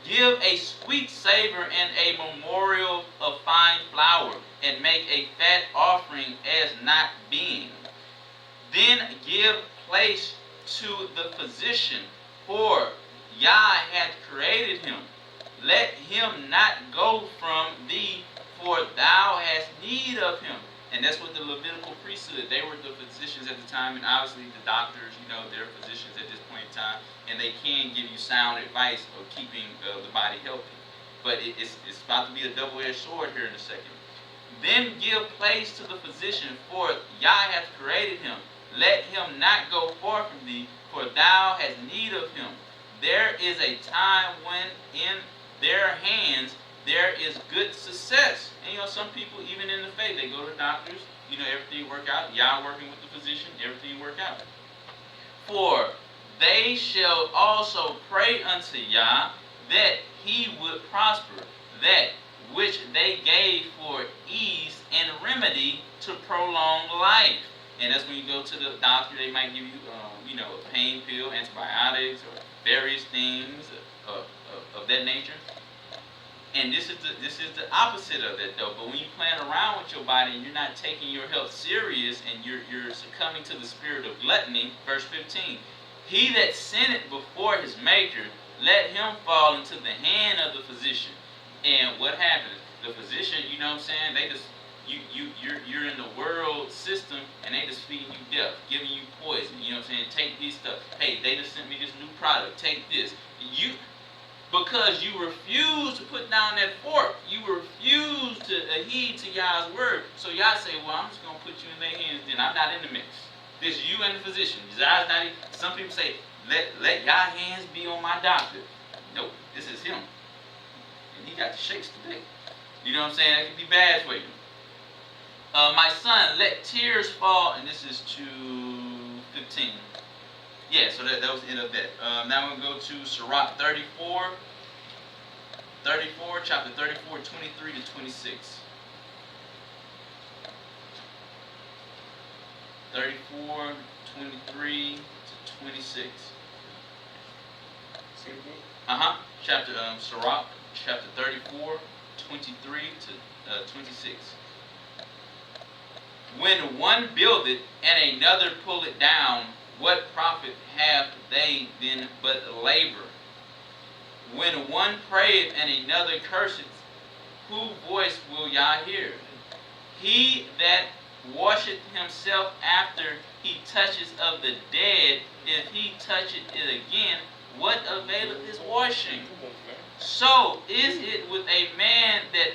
Give a sweet savor and a memorial of fine flour, and make a fat offering as not being. Then give place to the physician, for Yah hath created him. Let him not go from thee, for thou hast need of him. And that's what the Levitical priesthood, they were the physicians at the time, and obviously the doctors, they're physicians at this point in time, and they can give you sound advice of keeping the body healthy. But it's about to be a double-edged sword here in a second. Then give place to the physician, for Yah hath created him. Let him not go far from thee, for thou hast need of him. There is a time when in their hands there is good success. And some people, even in the faith, they go to doctors, everything work out. Yah working with the physician, everything work out. For they shall also pray unto Yah, that he would prosper, that which they gave for ease and remedy to prolong life. And that's when you go to the doctor, they might give you, a pain pill, antibiotics, or various things of that nature. And this is the opposite of that, though. But when you playing around with your body and you're not taking your health serious, and you're succumbing to the spirit of gluttony, verse 15. He that sinneth before his maker, let him fall into the hand of the physician. And what happens? The physician, they just you're in the world system, and they just feeding you death, giving you poison. Take this stuff. Hey, they just sent me this new product. Take this. Because you refuse to put down that fork. You refuse to heed to Yah's word. So Yah say, well, I'm just going to put you in their hands then. I'm not in the mix. This is you and the physician. Yah's not in. Some people say, let Yah's hands be on my doctor. No, this is him. And he got the shakes today. You know what I'm saying? That could be bad for you. My son, let tears fall, and this is to 15. Yeah, so that was the end of that. Now we're going to go to Sirach 34, chapter 34, 23 to 26. 34, 23 to 26. Chapter Sirach, chapter 34, 23 to 26. When one buildeth and another pull it down, what profit have they then but labor? When one prayeth and another curseth, whose voice will y'all hear? He that washeth himself after he touches of the dead, if he toucheth it again, what availeth his washing? So is it with a man that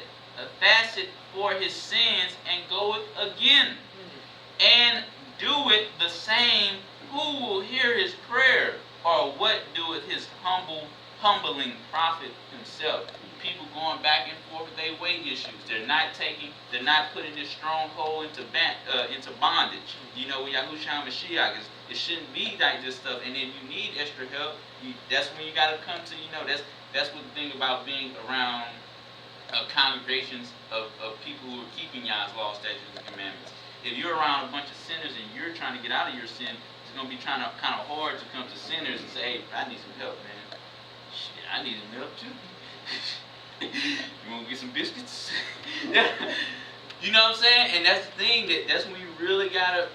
fasteth for his sins and goeth again, and doeth the same, who will hear his prayer? Or what doeth his humbling prophet himself? People going back and forth with their weight issues. They're not putting this stronghold into bondage. You know, Yahushua Mashiach it shouldn't be like this stuff. And if you need extra help, that's when you got to come to. That's what the thing about being around congregations of people who are keeping Yah's law, statutes, and commandments. If you're around a bunch of sinners and you're trying to get out of your sin, it's going to be kind of hard to come to sinners and say, hey, I need some help, man. Shit, I need some help too. You want to get some biscuits? You know what I'm saying? And that's the thing, that's when you really gotta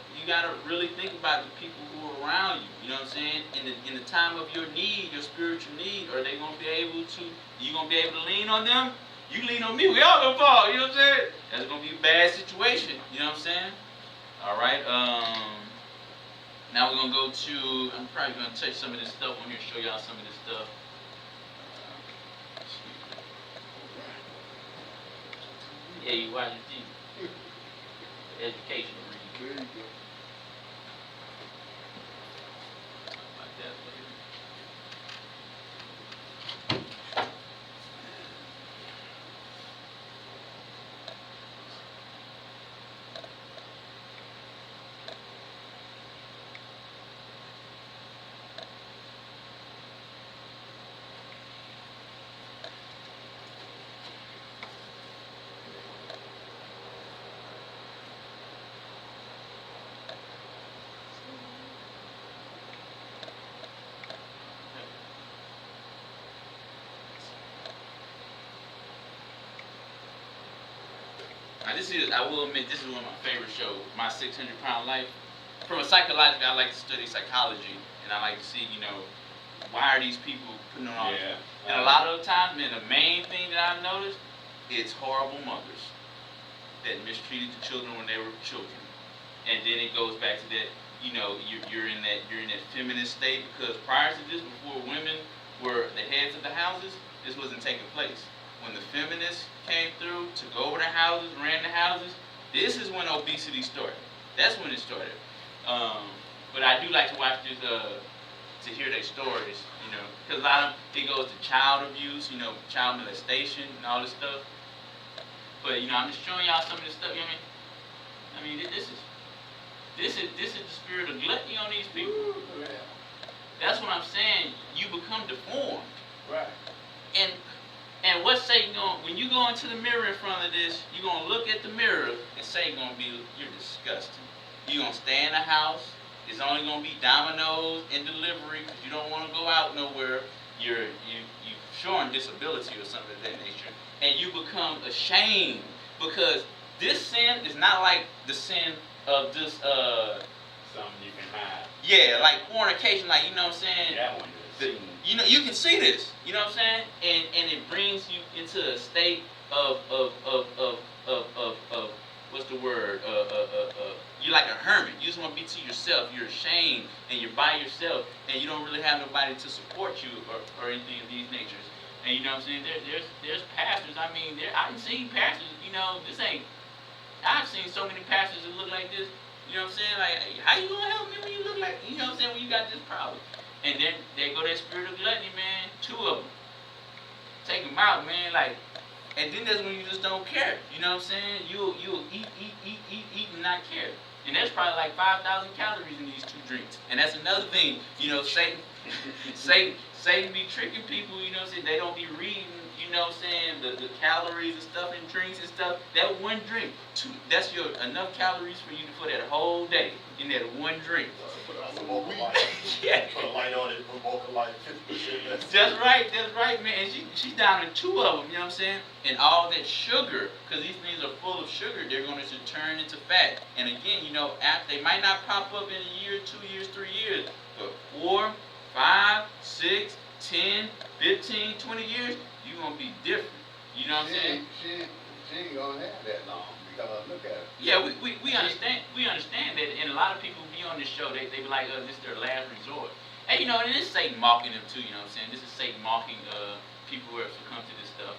really think about the people who are around you. You know what I'm saying? In the time of your need, your spiritual need, are they gonna be able to? You gonna be able to lean on them? You lean on me, we all gonna fall. You know what I'm saying? That's gonna be a bad situation. You know what I'm saying? All right. Now we're gonna go to. I'm probably gonna touch some of this stuff on here, show y'all some of this stuff. Yeah, you watch your TV. Educational reading. There you go. Like that later. Now I will admit, this is one of my favorite shows, My 600-Pound Life. From a psychological, I like to study psychology, and I like to see, why are these people putting on all this? And a lot of the times, man, the main thing that I've noticed, it's horrible mothers that mistreated the children when they were children. And then it goes back to that, you're in that feminist state, because prior to this, before women were the heads of the houses, this wasn't taking place. When the feminists came through, took over the houses, ran the houses, this is when obesity started. That's when it started. But I do like to watch this, to hear their stories, because a lot of it goes to child abuse, child molestation and all this stuff. But I'm just showing y'all some of this stuff. I mean, this is the spirit of gluttony on these people. Ooh, yeah. That's what I'm saying. You become deformed. Right. And what's Satan going? When you go into the mirror in front of this, you're gonna look at the mirror, and Satan gonna be, you're disgusting. You're gonna stay in the house. It's only gonna be Domino's and delivery because you don't want to go out nowhere. You're showing disability or something of that nature, and you become ashamed because this sin is not like the sin of this. Something you can hide. Yeah, like fornication, like what I'm saying. That one is. You can see this, you know what I'm saying, and it brings you into a state of what's the word? You're like a hermit. You just want to be to yourself. You're ashamed, and you're by yourself, and you don't really have nobody to support you or anything of these natures. And you know what I'm saying? There's pastors. I mean, I've seen pastors. This ain't. I've seen so many pastors that look like this. You know what I'm saying? Like, how you gonna help me when you look like? You know what I'm saying? When you got this problem. And then they go that spirit of gluttony, man. 2 of them. Take them out, man. Like, And then there's when you just don't care. You know what I'm saying? You'll eat and not care. And there's probably like 5,000 calories in these 2 drinks. And that's another thing, you know, Satan be tricking people, you know what I'm saying? They don't be reading, you know what I'm saying, the calories and stuff in drinks and stuff. That 1 drink, that's your enough calories for you for that whole day in that 1 drink. Put a light on it, provoke a light 50% less. That's right, man. And she's down to 2 of them, you know what I'm saying? And all that sugar, because these things are full of sugar, they're going to turn into fat. And again, you know, after they might not pop up in a year, 2 years, 3 years, but 4, 5, 6, 10, 15, 20 years, you're going to be different. You know what I'm saying? She ain't going to have that long. Look at it. Yeah, we understand. We understand that, and a lot of people be on this show. They be like, this is their last resort. And you know, and this is Satan mocking them too. You know what I'm saying? This is Satan mocking people who have succumbed to this stuff.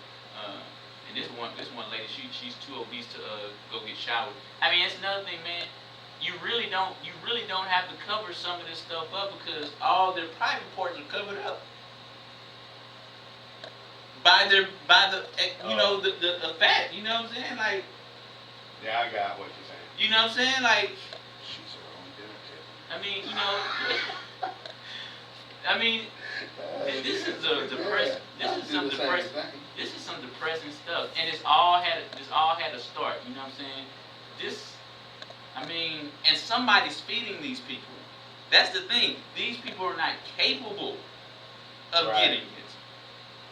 And this one lady, she's too obese to go get showered. I mean, it's another thing, man. You really don't have to cover some of this stuff up because all their private parts are covered up by the you know the fat. You know what I'm saying? Like. Yeah, I got what you're saying. You know what I'm saying? Like, She's her own dinner table. I mean, you know, I mean, this is some depressing stuff, and it's all had a start. You know what I'm saying? I mean, and somebody's feeding these people. That's the thing. These people are not capable of getting it.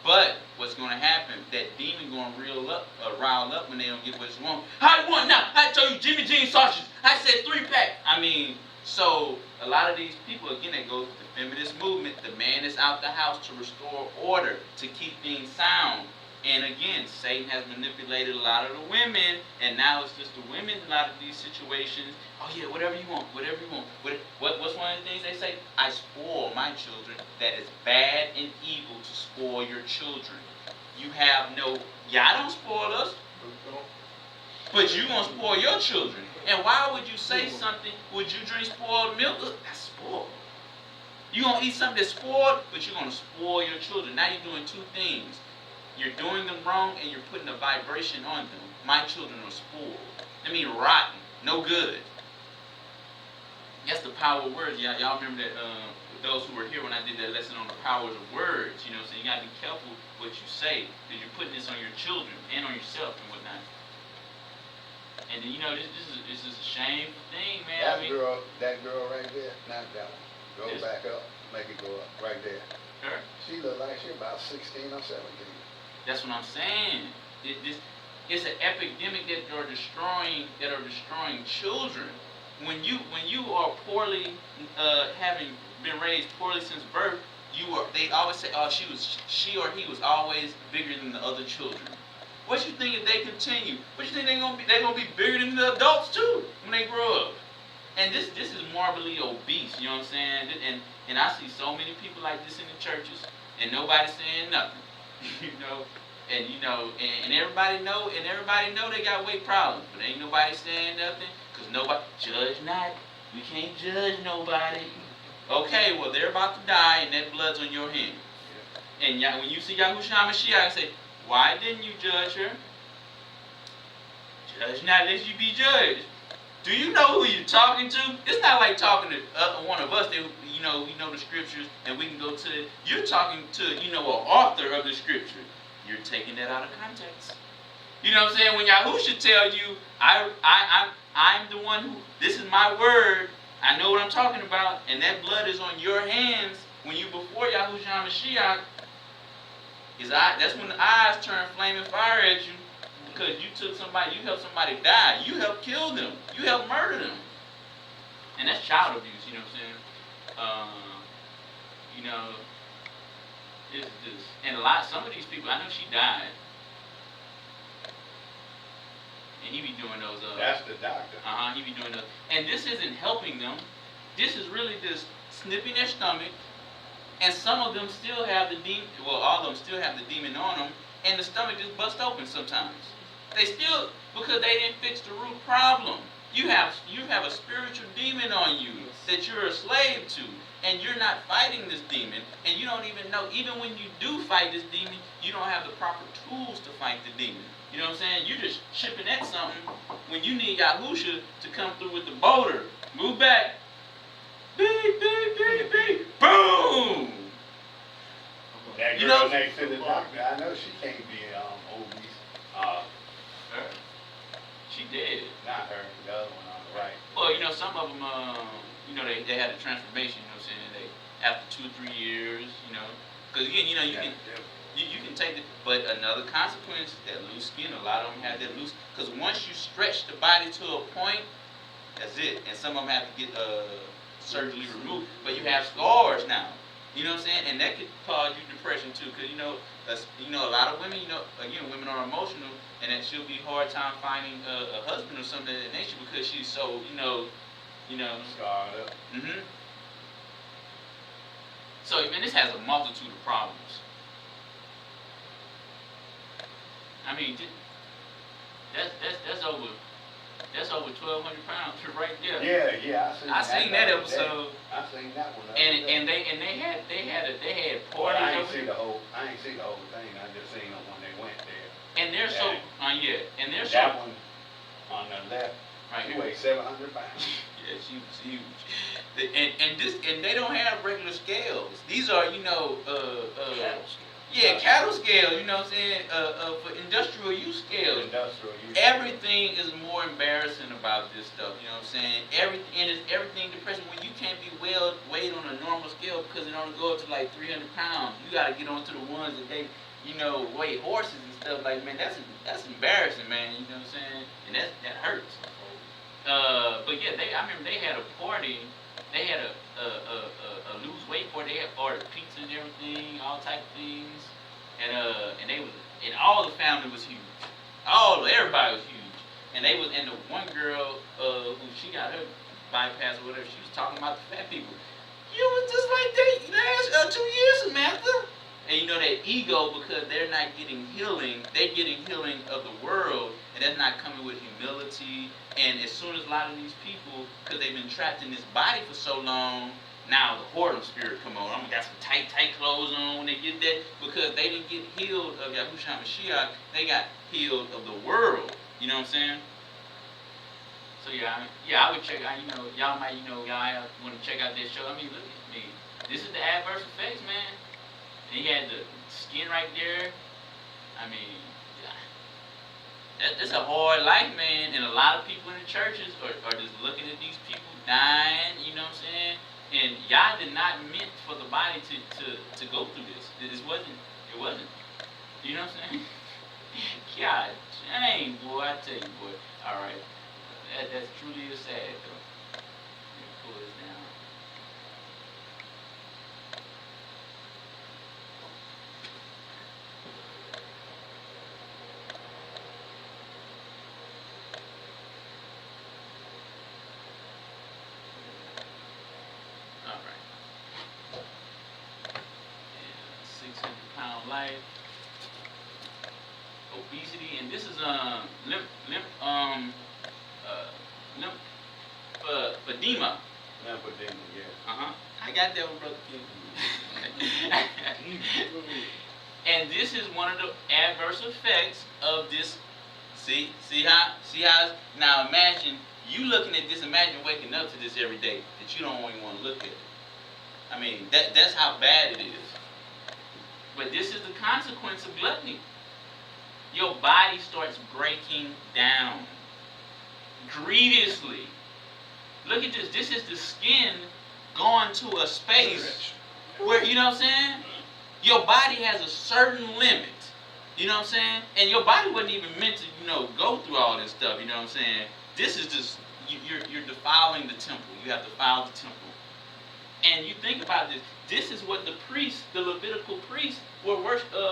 But what's going to happen? That demon going to rile up when they don't get what they want. How you want now? I told you Jimmy Jean sausages. I said 3-pack. I mean, so a lot of these people, again, that goes with the feminist movement. The man is out the house to restore order, to keep things sound. And again, Satan has manipulated a lot of the women, and now it's just the women in a lot of these situations. Oh yeah, whatever you want, whatever you want. What's one of the things they say? I spoil my children. That is bad and evil to spoil your children. You have no, y'all don't spoil us, but you gonna spoil your children. And why would you say something? Would you drink spoiled milk? Look, that's spoiled. You gonna eat something that's spoiled, but you're gonna spoil your children. Now you're doing 2 things. You're doing them wrong, and you're putting a vibration on them. My children are spoiled. I mean, rotten, no good. That's the power of words. Y'all remember that? Those who were here when I did that lesson on the powers of words. You know, so you gotta be careful what you say, because you're putting this on your children and on yourself and whatnot. And then, you know, this is a shameful thing, man. That girl right there, not that one. Go back up, make it go up, right there. Her? She looked like she about 16 or 17. That's what I'm saying. It's an epidemic that are destroying children. When you are poorly, having been raised poorly since birth, they always say, oh, she or he was always bigger than the other children. What you think if they continue? What you think they're gonna be bigger than the adults too when they grow up? And this is morbidly obese. You know what I'm saying? And I see so many people like this in the churches, and nobody's saying nothing. And everybody know they got weight problems, but ain't nobody saying nothing, because nobody judge not. We can't judge nobody. Okay, well they're about to die, and that blood's on your hand. And when you see Yahushua Mashiach, say, why didn't you judge her? Judge not, lest you be judged. Do you know who you're talking to? It's not like talking to one of us that we know the scriptures and we can go to. You're talking to an author of the scripture. You're taking that out of context. You know what I'm saying? When Yahushua tell you, I'm the one who, this is my word. I know what I'm talking about, and that blood is on your hands. When you before Yahushua Mashiach, that's when the eyes turn flaming fire at you. Because you helped somebody die. You helped kill them. You helped murder them. And that's child abuse, you know what I'm saying? It's just, and some of these people, I know she died. And he be doing those. That's the doctor. He be doing those. And this isn't helping them. This is really just snipping their stomach. And some of them still have the demon, all of them still have the demon on them. And the stomach just busts open sometimes. They still, because they didn't fix the root problem. You have a spiritual demon on you that you're a slave to, and you're not fighting this demon, and you don't even know. Even when you do fight this demon, you don't have the proper tools to fight the demon. You know what I'm saying? You're just chipping at something when you need Yahusha to come through with the boulder. Move back. Beep, beep, beep, beep. Boom! That girl You know- next to the doctor, I know she can't be obese. Her. She did. Not her, the other one on the right. Well, you know, some of them, they had a transformation. You know what I'm saying? They after 2 or 3 years, you know, because again, you know, you can take it, but another consequence, that loose skin. A lot of them have that loose, because once you stretch the body to a point, that's it. And some of them have to get surgically removed. But you have scars now. You know what I'm saying? And that could cause you depression too, because a lot of women, again, women are emotional, and that she'll be hard time finding a husband or something of that nature because she's so, Scarred up. Mm-hmm. So, man, this has a multitude of problems. I mean, that's over 1,200 pounds right there. Yeah, I seen that episode. I seen that one. And they had Well, parties. I ain't over see there. the whole thing. I just seen them when they went there. And they're so, and they're so. That one on the left, Right he here. weighs 700 pounds. Yeah, she was huge. And they don't have regular scales. These are, cattle scales. You know what I'm saying? For industrial use scales. Industrial use. Everything is more embarrassing about this stuff. You know what I'm saying? Everything depressing when you can't be weighed on a normal scale because it only go up to like 300 pounds. You got to get onto the ones that they, weigh horses and stuff. Like, man, that's embarrassing, man. You know what I'm saying? And that hurts. But yeah, I remember they had a party. They had a lose weight party. They had ordered pizza and everything, all type of things, and all the family was huge. Everybody was huge, and the one girl who she got her bypass or whatever, she was talking about the fat people. You was just like that last 2 years, Samantha. And that ego, because they're not getting healing, they're getting healing of the world, and that's not coming with humility. And as soon as a lot of these people, because they've been trapped in this body for so long, now the whoredom spirit come on. I'm got some tight clothes on when they get that, because they didn't get healed of Yahushua Mashiach, they got healed of the world. You know what I'm saying? So I would check out, y'all might, y'all want to check out this show. I mean, look at me. This is the adverse effects, man. And he had the skin right there. I mean, that's a hard life, man. And a lot of people in the churches are just looking at these people dying, you know what I'm saying? And y'all did not meant for the body to go through this. It wasn't. You know what I'm saying? God dang, boy, I tell you, boy. All right. That truly is sad, though. Let me pull this down. All right. And 600-pound life. Obesity, and this is lymphedema. Lymphedema, yeah. I got that one, Brother King. And this is one of the adverse effects of this. See how now imagine you looking at this, imagine waking up to this every day that you don't even want to look at it. I mean, that's how bad it is. But this is the consequence of gluttony. Your body starts breaking down grievously. Look at this. This is the skin going to a space where, you know what I'm saying? Your body has a certain limit. You know what I'm saying? And your body wasn't even meant to, go through all this stuff. You know what I'm saying? This is just, you're defiling the temple. You have defiled the temple. And you think about this. This is what the priests, the Levitical priests, were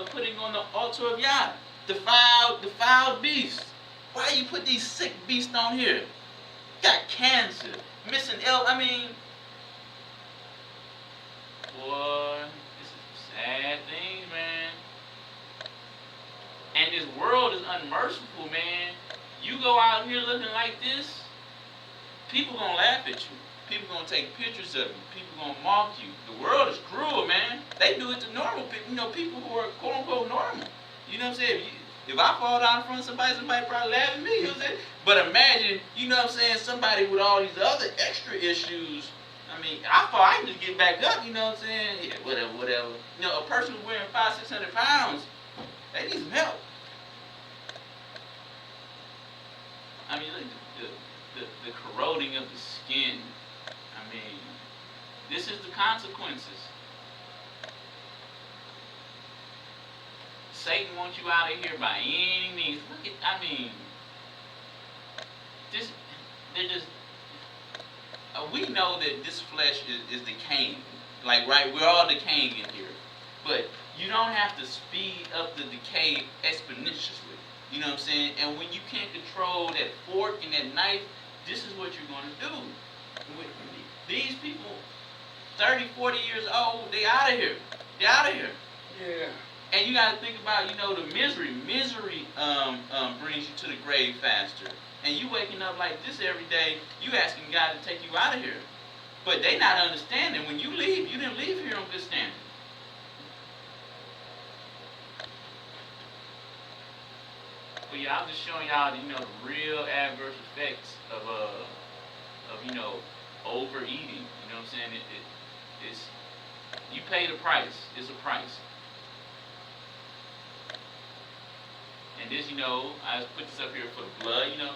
putting on the altar of Yah. Defiled beasts. Why you put these sick beasts on here? Got cancer, missing boy, this is sad things, man. And this world is unmerciful, man. You go out here looking like this, people gonna laugh at you. People gonna take pictures of you. People gonna mock you. The world is cruel, man. They do it to normal people. You know, people who are quote unquote normal. You know what I'm saying? If I fall down in front of somebody probably laugh at me. You know what I'm saying? But imagine, you know what I'm saying, somebody with all these other extra issues. I mean, I can just get back up. You know what I'm saying? Yeah, whatever. You know, a person who's wearing 500-600 pounds, they need some help. I mean, look, the corroding of the skin. I mean, this is the consequences. Satan wants you out of here by any means. Look at, I mean, they're just, we know that this flesh is decaying. Like, right, we're all decaying in here. But you don't have to speed up the decay exponentially. You know what I'm saying? And when you can't control that fork and that knife, this is what you're going to do. These people, 30, 40 years old, they out of here. They're out of here. Yeah. And you got to think about, you know, the misery. Misery brings you to the grave faster. And you waking up like this every day, you asking God to take you out of here. But they not understanding. When you leave, you didn't leave here on good standing. Well, yeah, I'm just showing y'all, you know, the real adverse effects of you know, overeating. You know what I'm saying? It's you pay the price. It's a price. And this, you know, I put this up here for the blood. You know,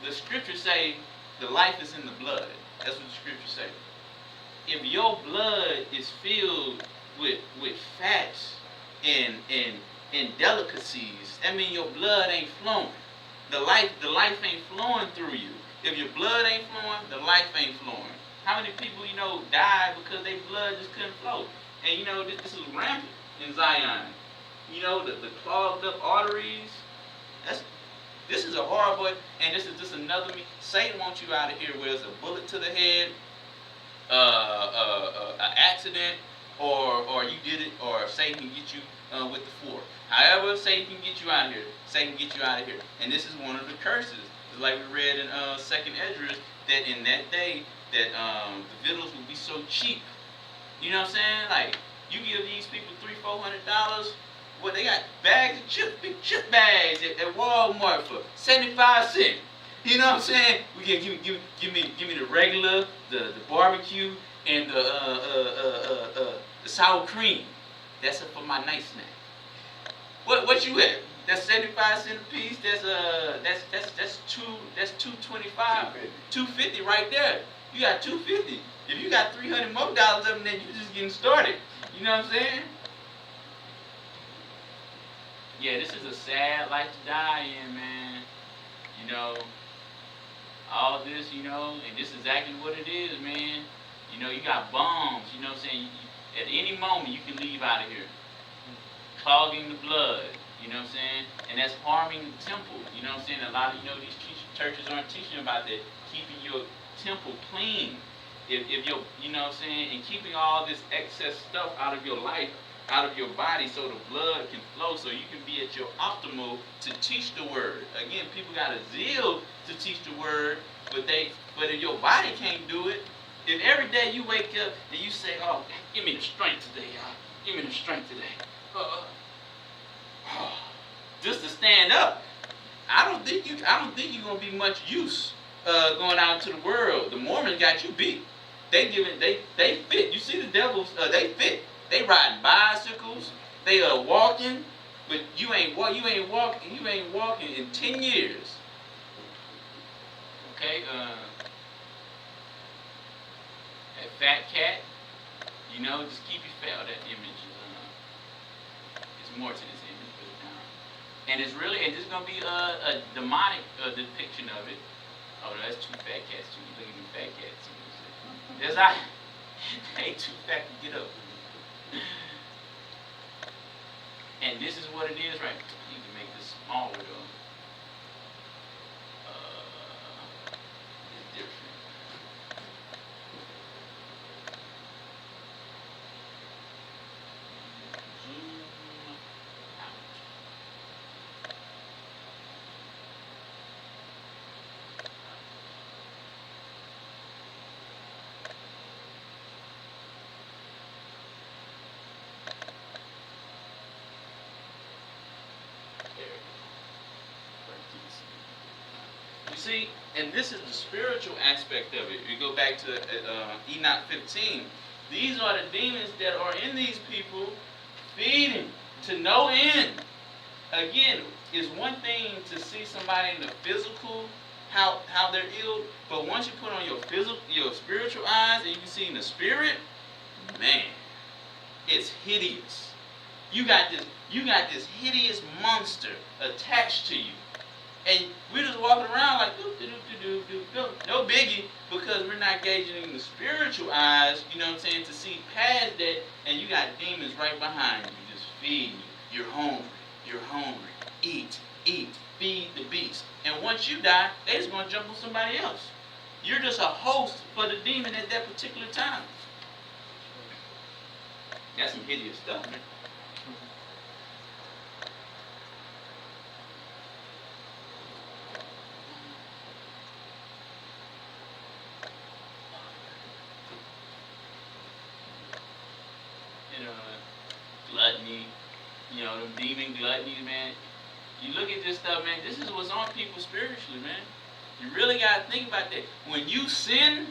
the scriptures say the life is in the blood. That's what the scriptures say. If your blood is filled with fats and delicacies, that means your blood ain't flowing. The life ain't flowing through you. If your blood ain't flowing, the life ain't flowing. How many people, you know, died because their blood just couldn't flow? And you know, this is rampant in Zion. You know, the clogged up arteries. This is a horrible, and this is just another. Satan wants you out of here, where it's a bullet to the head, an accident, or you did it, or Satan can get you with the fork. However, Satan can get you out of here. Satan can get you out of here. And this is one of the curses. It's like we read in 2nd Edras, that in that day, that the victuals would be so cheap. You know what I'm saying? Like, you give these people $300-400. Well, they got bags of chips, big chip bags at Walmart for 75 cents. You know what I'm saying? We can give me the regular, the barbecue, and the sour cream. That's it for my night snack. What you at? That's 75 cents a piece. That's $225. $250 right there. You got $250. If you got $300 more of them, then you just getting started. You know what I'm saying? Yeah, this is a sad life to die in, man. You know, all this, you know, and this is exactly what it is, man. You know, you got bombs, you know what I'm saying? At any moment, you can leave out of here. Clogging the blood, you know what I'm saying? And that's harming the temple, you know what I'm saying? A lot of, you know, these churches aren't teaching about that. Keeping your temple clean. If you're, you know what I'm saying? And keeping all this excess stuff out of your life, out of your body, so the blood can flow, so you can be at your optimal to teach the word. Again, people got a zeal to teach the word, but if your body can't do it, if every day you wake up and you say, "Oh, give me the strength today, y'all. Give me the strength today," just to stand up, I don't think you're gonna be much use going out into the world. The Mormons got you beat. They fit. You see the devils? They fit. They riding bicycles. They are walking, but you ain't walking in 10 years. Okay. That fat cat. You know, just keep your fat. That image is more to this image, put it down. And it's really, and this is gonna be a demonic depiction of it. Oh, that's two fat cats too. Look at them fat cats. There's I ain't too fat to get up. And this is what it is, right? I need to make this smaller though. It's different. Zoom out. see, and this is the spiritual aspect of it. You go back to Enoch 15. These are the demons that are in these people, feeding to no end. Again, it's one thing to see somebody in the physical, how they're ill, but once you put on your spiritual eyes and you can see in the spirit, man, it's hideous. You got this hideous monster attached to you. And we're just walking around like, no biggie, because we're not gauging in the spiritual eyes, you know what I'm saying, to see past that, and you got demons right behind you, just feeding you. You're hungry, eat, feed the beast. And once you die, they're just going to jump on somebody else. You're just a host for the demon at that particular time. That's some hideous stuff, man. Gluttony, them demon gluttony, man. You look at this stuff, man, this is what's on people spiritually, man. You really got to think about that. When you sin,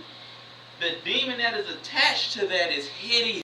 the demon that is attached to that is hideous.